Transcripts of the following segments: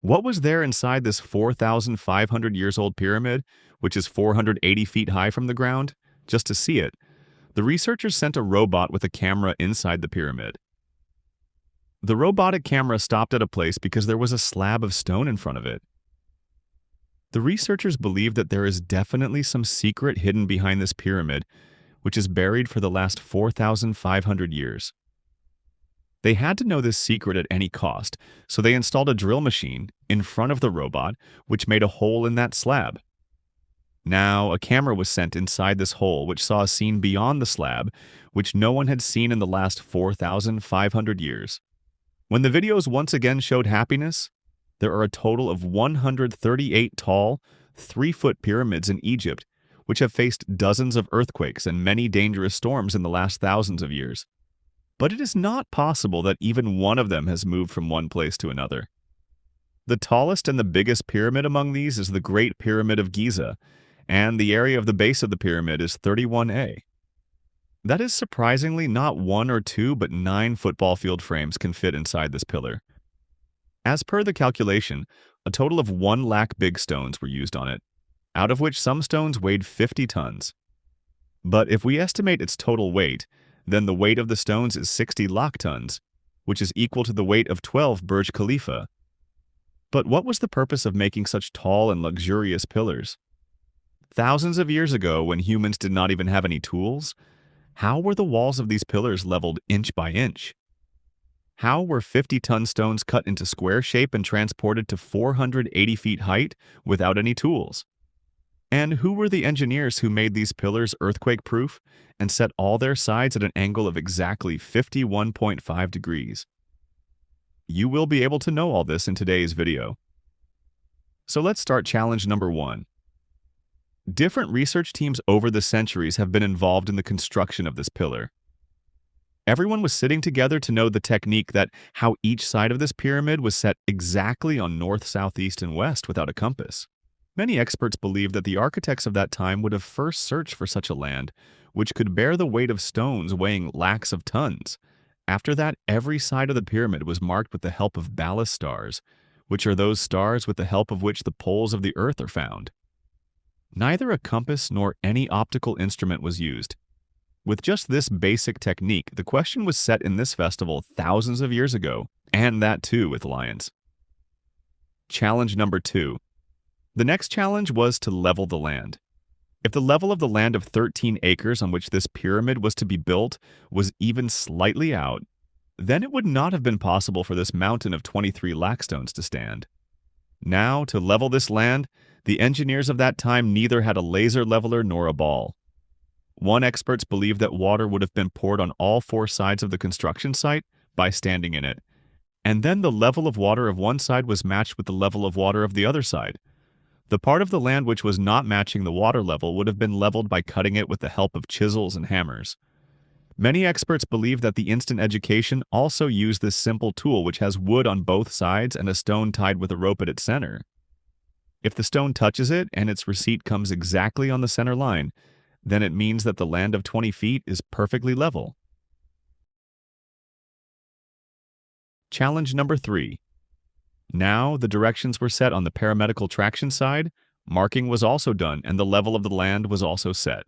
What was there inside this 4,500 years old pyramid, which is 480 feet high from the ground? Just to see it, the researchers sent a robot with a camera inside the pyramid. The robotic camera stopped at a place because there was a slab of stone in front of it. The researchers believe that there is definitely some secret hidden behind this pyramid, which is buried for the last 4,500 years. They had to know this secret at any cost, so they installed a drill machine in front of the robot, which made a hole in that slab. Now, a camera was sent inside this hole, which saw a scene beyond the slab, which no one had seen in the last 4,500 years. When the videos once again showed happiness, there are a total of 138 tall, 3-foot pyramids in Egypt, which have faced dozens of earthquakes and many dangerous storms in the last thousands of years. But it is not possible that even one of them has moved from one place to another. The tallest and the biggest pyramid among these is the Great Pyramid of Giza, and the area of the base of the pyramid is 31A. That is surprisingly not 1 or 2 but 9 football field frames can fit inside this pillar. As per the calculation, a total of 1 lakh big stones were used on it, out of which some stones weighed 50 tons. But if we estimate its total weight, then the weight of the stones is 60 lakh tons, which is equal to the weight of 12 Burj Khalifa. But what was the purpose of making such tall and luxurious pillars? Thousands of years ago, when humans did not even have any tools, how were the walls of these pillars leveled inch by inch? How were 50-ton stones cut into square shape and transported to 480 feet height without any tools? And who were the engineers who made these pillars earthquake-proof and set all their sides at an angle of exactly 51.5 degrees? You will be able to know all this in today's video. So let's start challenge number 1. Different research teams over the centuries have been involved in the construction of this pillar. Everyone was sitting together to know the technique that how each side of this pyramid was set exactly on north, south, east, and west without a compass. Many experts believe that the architects of that time would have first searched for such a land, which could bear the weight of stones weighing lakhs of tons. After that, every side of the pyramid was marked with the help of ballast stars, which are those stars with the help of which the poles of the earth are found. Neither a compass nor any optical instrument was used. With just this basic technique, the question was set in this festival thousands of years ago, and that too with lions. Challenge number 2. The next challenge was to level the land. If the level of the land of 13 acres on which this pyramid was to be built was even slightly out, then it would not have been possible for this mountain of 23 lakh stones to stand. Now, to level this land, the engineers of that time neither had a laser leveler nor a ball. One expert believed that water would have been poured on all 4 sides of the construction site by standing in it, and then the level of water of one side was matched with the level of water of the other side. The part of the land which was not matching the water level would have been leveled by cutting it with the help of chisels and hammers. Many experts believe that the instant education also used this simple tool which has wood on both sides and a stone tied with a rope at its center. If the stone touches it and its receipt comes exactly on the center line, then it means that the land of 20 feet is perfectly level. Challenge number 3. Now, the directions were set on the paramedical traction side, marking was also done, and the level of the land was also set.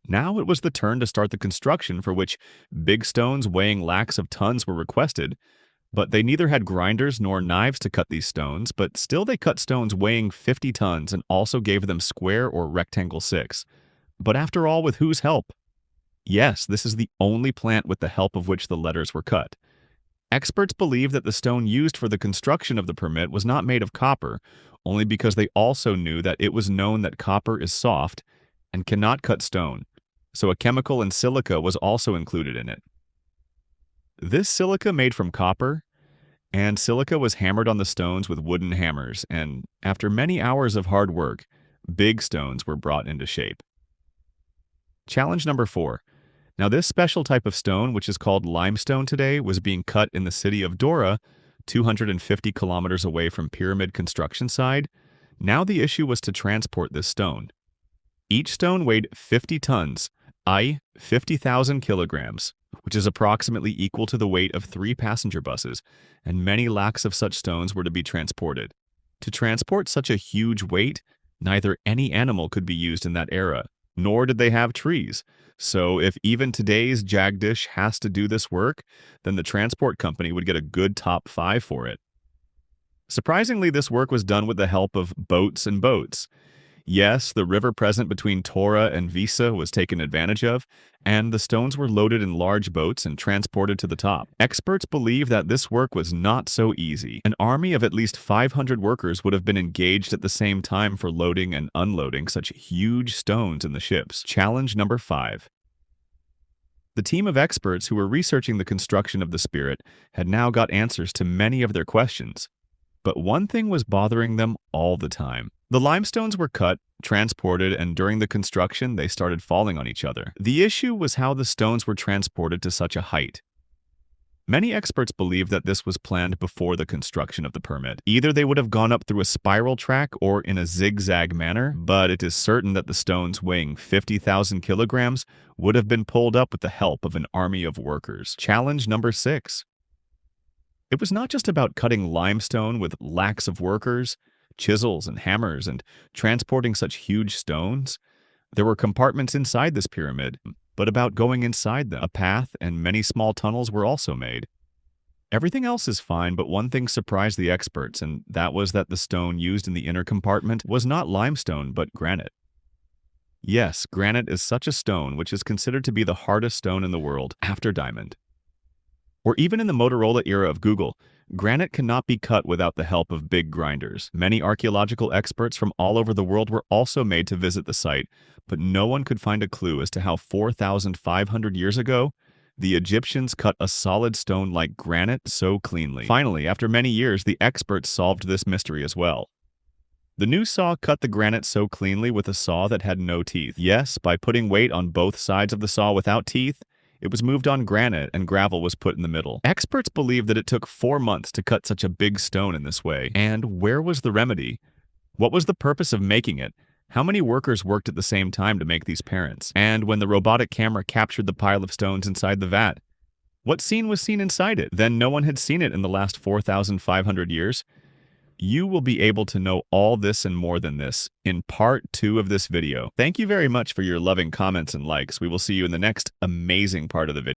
Now it was the turn to start the construction, for which big stones weighing lakhs of tons were requested, but they neither had grinders nor knives to cut these stones, but still they cut stones weighing 50 tons and also gave them square or rectangle 6. But after all, with whose help? Yes, this is the only plant with the help of which the letters were cut. Experts believe that the stone used for the construction of the pyramid was not made of copper, only because they also knew that it was known that copper is soft and cannot cut stone, so a chemical in silica was also included in it. This silica made from copper, and silica was hammered on the stones with wooden hammers, and after many hours of hard work, big stones were brought into shape. Challenge number 4. Now this special type of stone, which is called limestone today, was being cut in the city of Dora, 250 kilometers away from pyramid construction site. Now the issue was to transport this stone. Each stone weighed 50 tons, 50,000 kilograms, which is approximately equal to the weight of 3 passenger buses, and many lakhs of such stones were to be transported. To transport such a huge weight, neither any animal could be used in that era, nor did they have trees. So if even today's Jagdish has to do this work, then the transport company would get a good top 5 for it. Surprisingly, this work was done with the help of boats and boats. Yes, the river present between Tora and Visa was taken advantage of, and the stones were loaded in large boats and transported to the top. Experts believe that this work was not so easy. An army of at least 500 workers would have been engaged at the same time for loading and unloading such huge stones in the ships. Challenge number 5. The team of experts who were researching the construction of the spirit had now got answers to many of their questions. But one thing was bothering them all the time. The limestones were cut, transported, and during the construction, they started falling on each other. The issue was how the stones were transported to such a height. Many experts believe that this was planned before the construction of the pyramid. Either they would have gone up through a spiral track or in a zigzag manner, but it is certain that the stones weighing 50,000 kilograms would have been pulled up with the help of an army of workers. Challenge number 6. It was not just about cutting limestone with lakhs of workers, chisels and hammers, and transporting such huge stones. There were compartments inside this pyramid, but about going inside them. A path and many small tunnels were also made. Everything else is fine, but one thing surprised the experts, and that was that the stone used in the inner compartment was not limestone, but granite. Yes, granite is such a stone which is considered to be the hardest stone in the world, after diamond. Or even in the Motorola era of Google, granite cannot be cut without the help of big grinders. Many archaeological experts from all over the world were also made to visit the site, but no one could find a clue as to how 4,500 years ago, the Egyptians cut a solid stone like granite so cleanly. Finally, after many years, the experts solved this mystery as well. The new saw cut the granite so cleanly with a saw that had no teeth. Yes, by putting weight on both sides of the saw without teeth, it was moved on granite and gravel was put in the middle. Experts believe that it took 4 months to cut such a big stone in this way. And where was the remedy? What was the purpose of making it? How many workers worked at the same time to make these parents? And when the robotic camera captured the pile of stones inside the vat, what scene was seen inside it? Then no one had seen it in the last 4,500 years. You will be able to know all this and more than this in part 2 of this video. Thank you very much for your loving comments and likes. We will see you in the next amazing part of the video.